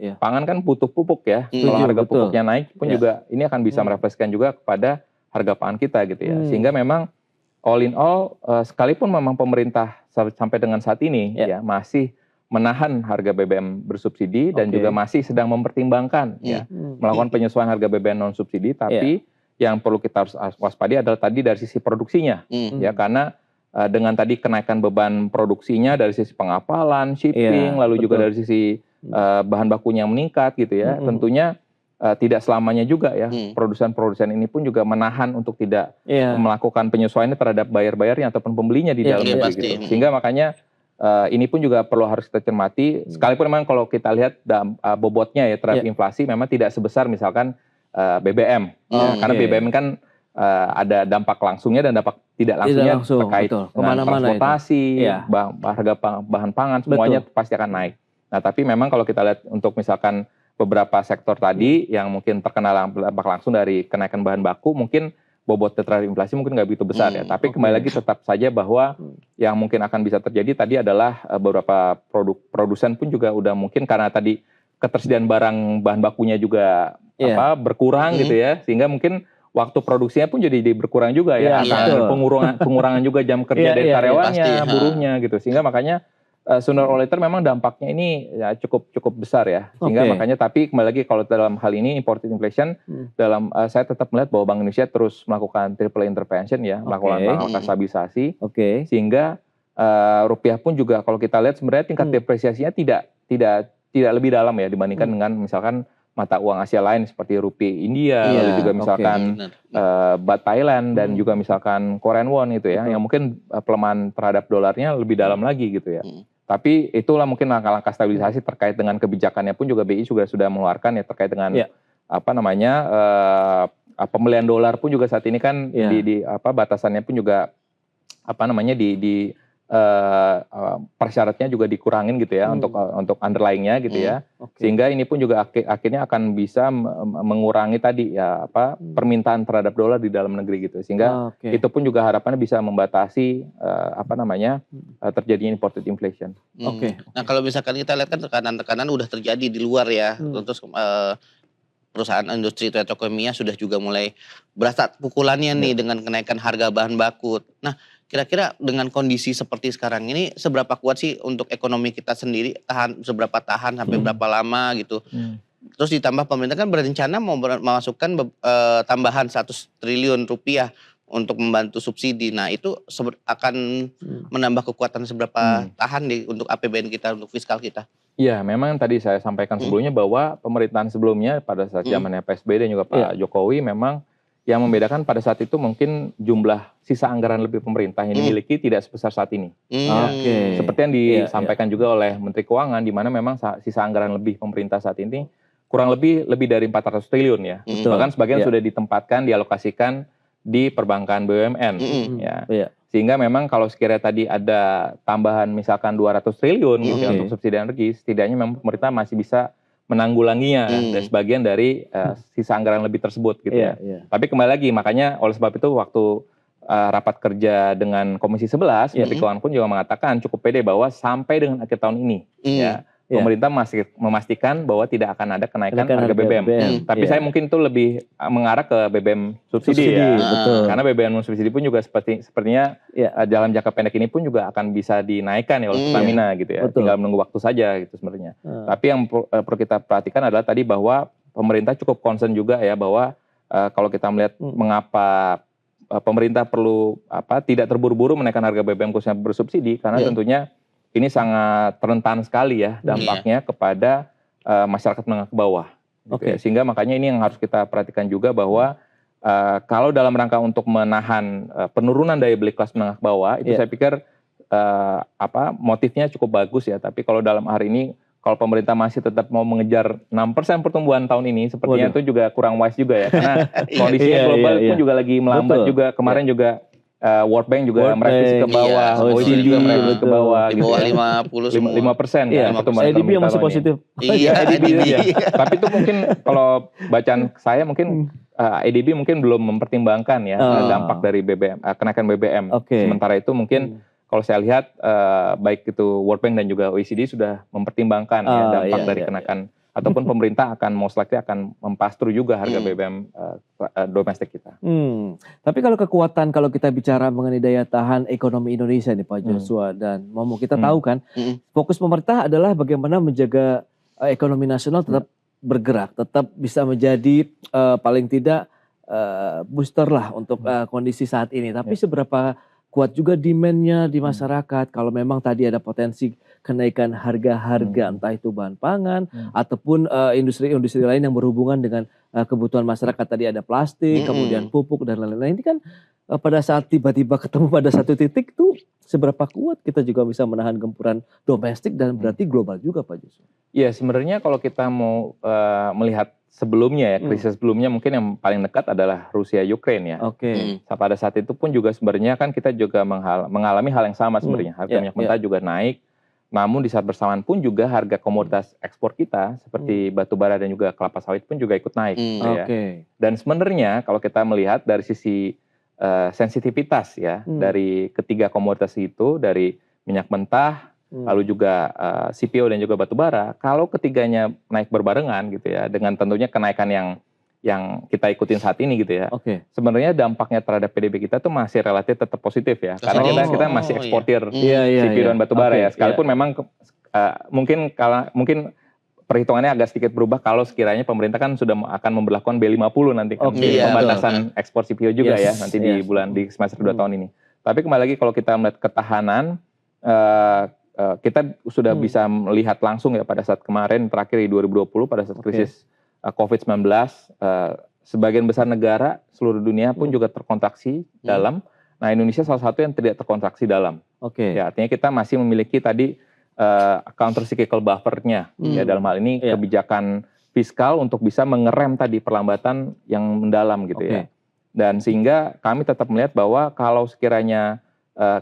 iya. pangan kan butuh pupuk ya. Kalau harga pupuknya naik pun juga ini akan bisa merefleksikan juga kepada harga pangan kita gitu ya. Sehingga memang all in all, sekalipun memang pemerintah sampai dengan saat ini ya masih menahan harga BBM bersubsidi dan juga masih sedang mempertimbangkan ya melakukan penyesuaian harga BBM non subsidi, tapi yang perlu kita harus waspadai adalah tadi dari sisi produksinya ya, karena dengan tadi kenaikan beban produksinya dari sisi pengapalan, shipping, lalu juga dari sisi bahan bakunya yang meningkat gitu ya, tentunya tidak selamanya juga ya produsen-produsen ini pun juga menahan untuk tidak melakukan penyesuaiannya terhadap bayar-bayarnya ataupun pembelinya di dalam negeri gitu. Sehingga makanya ini pun juga perlu harus kita cermati, sekalipun memang kalau kita lihat bobotnya ya terhadap inflasi memang tidak sebesar misalkan BBM ya, karena BBM kan ada dampak langsungnya dan dampak tidak langsungnya terkait dengan transportasi, harga bahan pangan, semuanya pasti akan naik. Nah tapi memang kalau kita lihat untuk misalkan beberapa sektor tadi yang mungkin terkena dampak langsung dari kenaikan bahan baku, mungkin bobot terhadap inflasi mungkin nggak begitu besar ya. Tapi kembali lagi tetap saja bahwa yang mungkin akan bisa terjadi tadi adalah beberapa produsen pun juga udah mungkin karena tadi ketersediaan barang bahan bakunya juga berkurang gitu ya, sehingga mungkin waktu produksinya pun jadi berkurang juga ya, akan pengurangan juga jam kerja dari karyawannya, buruhnya gitu, sehingga makanya sooner or later memang dampaknya ini ya cukup besar ya, sehingga makanya tapi kembali lagi kalau dalam hal ini imported inflation saya tetap melihat bahwa Bank Indonesia terus melakukan triple intervention ya, melakukan langkah stabilisasi, sehingga rupiah pun juga kalau kita lihat sebenarnya tingkat depresiasinya tidak lebih dalam ya dibandingkan dengan misalkan mata uang Asia lain seperti rupiah India, lalu juga misalkan baht Thailand dan juga misalkan Korean won gitu ya, yang mungkin pelemahan terhadap dolarnya lebih dalam lagi gitu ya. Tapi itulah mungkin langkah-langkah stabilisasi terkait dengan kebijakannya pun juga BI juga sudah mengeluarkan ya terkait dengan pembelian dolar pun juga saat ini kan di batasannya pun juga persyaratnya juga dikurangin gitu ya untuk underlying-nya gitu ya, sehingga ini pun juga akhirnya akan bisa mengurangi tadi ya permintaan terhadap dolar di dalam negeri gitu, sehingga itu pun juga harapannya bisa membatasi terjadinya imported inflation. Nah kalau misalkan kita lihat kan tekanan-tekanan udah terjadi di luar ya, terus perusahaan industri petrokimia sudah juga mulai berasa pukulannya nih dengan kenaikan harga bahan baku. Nah kira-kira dengan kondisi seperti sekarang ini seberapa kuat sih untuk ekonomi kita sendiri, seberapa tahan sampai berapa lama gitu. Terus ditambah pemerintah kan berencana mau memasukkan tambahan 100 triliun rupiah untuk membantu subsidi. Nah itu akan menambah kekuatan seberapa tahan nih untuk APBN kita, untuk fiskal kita. Iya, memang tadi saya sampaikan sebelumnya bahwa pemerintahan sebelumnya pada saat zamannya PSBY dan juga Pak Jokowi memang yang membedakan pada saat itu mungkin jumlah sisa anggaran lebih pemerintah yang dimiliki tidak sebesar saat ini. Seperti yang disampaikan juga oleh Menteri Keuangan, di mana memang sisa anggaran lebih pemerintah saat ini kurang lebih dari 400 triliun ya. Bahkan sebagian sudah ditempatkan, dialokasikan di perbankan BUMN. Sehingga memang kalau sekiranya tadi ada tambahan misalkan 200 triliun gitu ya, untuk subsidi energi, setidaknya memang pemerintah masih bisa menanggulanginya dan sebagian dari sisa anggaran lebih tersebut gitu ya. Tapi kembali lagi, makanya oleh sebab itu waktu rapat kerja dengan Komisi 11, Menteri Keuangan pun juga mengatakan cukup pede bahwa sampai dengan akhir tahun ini ya, pemerintah masih memastikan bahwa tidak akan ada kenaikan harga BBM. Tapi saya mungkin itu lebih mengarah ke BBM subsidi ya. Karena BBM subsidi pun juga sepertinya dalam jangka pendek ini pun juga akan bisa dinaikkan ya oleh Pertamina gitu ya. Tinggal menunggu waktu saja gitu sebenarnya. Tapi yang perlu kita perhatikan adalah tadi bahwa pemerintah cukup concern juga ya, bahwa kalau kita melihat mengapa pemerintah perlu tidak terburu-buru menaikkan harga BBM khususnya bersubsidi, karena tentunya ini sangat rentan sekali ya dampaknya kepada masyarakat menengah ke bawah. Gitu ya. Sehingga makanya ini yang harus kita perhatikan juga bahwa kalau dalam rangka untuk menahan penurunan daya beli kelas menengah ke bawah, itu saya pikir motifnya cukup bagus ya. Tapi kalau dalam hari ini, kalau pemerintah masih tetap mau mengejar 6% pertumbuhan tahun ini, sepertinya itu juga kurang wise juga ya. Karena kondisinya global pun juga lagi melambat juga. Kemarin juga World Bank juga merevisi ke bawah, OECD juga merevisi ke bawah, di bawah 5% ya. ADB yang masih positif. ADB ya. Tapi itu mungkin kalau bacaan saya mungkin ADB mungkin belum mempertimbangkan ya dampak dari kenaikan BBM. Sementara itu mungkin kalau saya lihat baik itu World Bank dan juga OECD sudah mempertimbangkan ya dampak dari kenaikan ataupun pemerintah akan most likely akan mempastru juga harga BBM domestik kita. Tapi kalau kekuatan, kalau kita bicara mengenai daya tahan ekonomi Indonesia nih Pak Joshua dan Momo, kita tahu kan fokus pemerintah adalah bagaimana menjaga ekonomi nasional tetap bergerak, tetap bisa menjadi paling tidak booster lah untuk kondisi saat ini. Tapi seberapa kuat juga demand-nya di masyarakat kalau memang tadi ada potensi kenaikan harga-harga entah itu bahan pangan ataupun industri-industri lain yang berhubungan dengan kebutuhan masyarakat, tadi ada plastik, kemudian pupuk dan lain-lain. Ini kan pada saat tiba-tiba ketemu pada satu titik tuh seberapa kuat kita juga bisa menahan gempuran domestik dan berarti global juga Pak Joshua. Iya, sebenarnya kalau kita mau melihat sebelumnya ya, krisis sebelumnya mungkin yang paling dekat adalah Rusia Ukraine ya. Pada saat itu pun juga sebenarnya kan kita juga mengalami hal yang sama sebenarnya. Harga minyak mentah juga naik. Namun di saat bersamaan pun juga harga komoditas ekspor kita seperti batu bara dan juga kelapa sawit pun juga ikut naik. Ya. Dan sebenarnya kalau kita melihat dari sisi sensitivitas ya dari ketiga komoditas itu, dari minyak mentah, lalu juga CPO dan juga batu bara, kalau ketiganya naik berbarengan gitu ya, dengan tentunya kenaikan yang kita ikutin saat ini gitu ya. Sebenarnya dampaknya terhadap PDB kita tuh masih relatif tetap positif ya, karena kita masih eksportir CPO dan batu bara ya. Sekalipun memang mungkin perhitungannya agak sedikit berubah kalau sekiranya pemerintah kan sudah akan memberlakukan B50 nanti kan, pembatasan ekspor CPO juga ya nanti di semester 2 tahun ini. Tapi kembali lagi kalau kita melihat ketahanan, kita sudah bisa melihat langsung ya pada saat kemarin terakhir di 2020 pada saat krisis COVID-19, sebagian besar negara seluruh dunia pun juga terkontraksi dalam. Nah, Indonesia salah satu yang tidak terkontraksi dalam. Ya, artinya kita masih memiliki tadi counter cyclical buffer-nya ya, dalam hal ini kebijakan fiskal untuk bisa mengerem tadi perlambatan yang mendalam gitu ya. Dan sehingga kami tetap melihat bahwa kalau sekiranya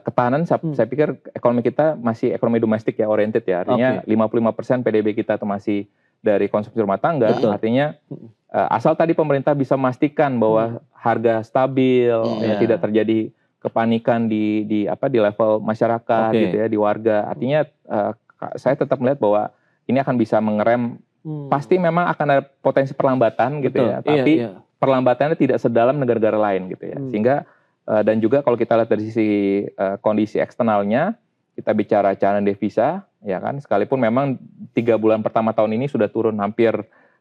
ketahanan, saya pikir ekonomi kita masih ekonomi domestik ya, oriented ya. Artinya 55% PDB kita itu masih dari konsumsi rumah tangga. Artinya asal tadi pemerintah bisa memastikan bahwa harga stabil, tidak terjadi kepanikan di level masyarakat gitu ya, di warga. Artinya saya tetap melihat bahwa ini akan bisa mengerem. Pasti memang akan ada potensi perlambatan gitu ya. Tapi perlambatannya tidak sedalam negara-negara lain gitu ya. Sehingga dan juga kalau kita lihat dari sisi kondisi eksternalnya, kita bicara cadangan devisa, ya kan, sekalipun memang 3 bulan pertama tahun ini sudah turun hampir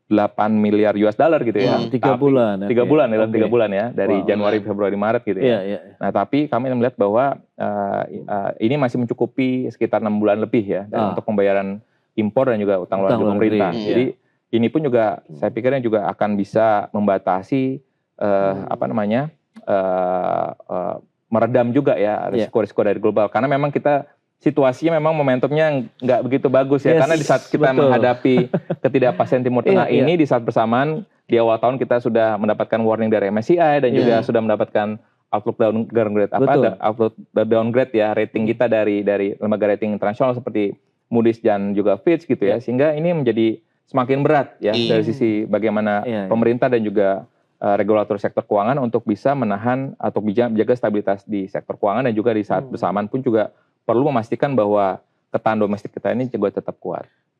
8 miliar US dollar gitu ya. 3 bulan. 3 bulan dalam 3 bulan ya, dari Januari, Februari, Maret gitu ya. Nah, tapi kami melihat bahwa ini masih mencukupi sekitar 6 bulan lebih ya untuk pembayaran impor dan juga utang luar negeri pemerintah. Jadi ini pun juga saya pikirnya juga akan bisa membatasi meredam juga ya risiko-risiko dari global, karena memang kita situasinya memang momentumnya nggak begitu bagus ya, karena di saat kita menghadapi ketidakpastian Timur Tengah ini, di saat bersamaan di awal tahun kita sudah mendapatkan warning dari MSCI dan juga sudah mendapatkan outlook downgrade ya rating kita dari lembaga rating internasional seperti Moody's dan juga Fitch gitu ya, sehingga ini menjadi semakin berat ya dari sisi bagaimana pemerintah dan juga regulator sektor keuangan untuk bisa menahan atau menjaga stabilitas di sektor keuangan, dan juga di saat bersamaan pun juga perlu memastikan bahwa ketahanan domestik kita ini juga tetap kuat.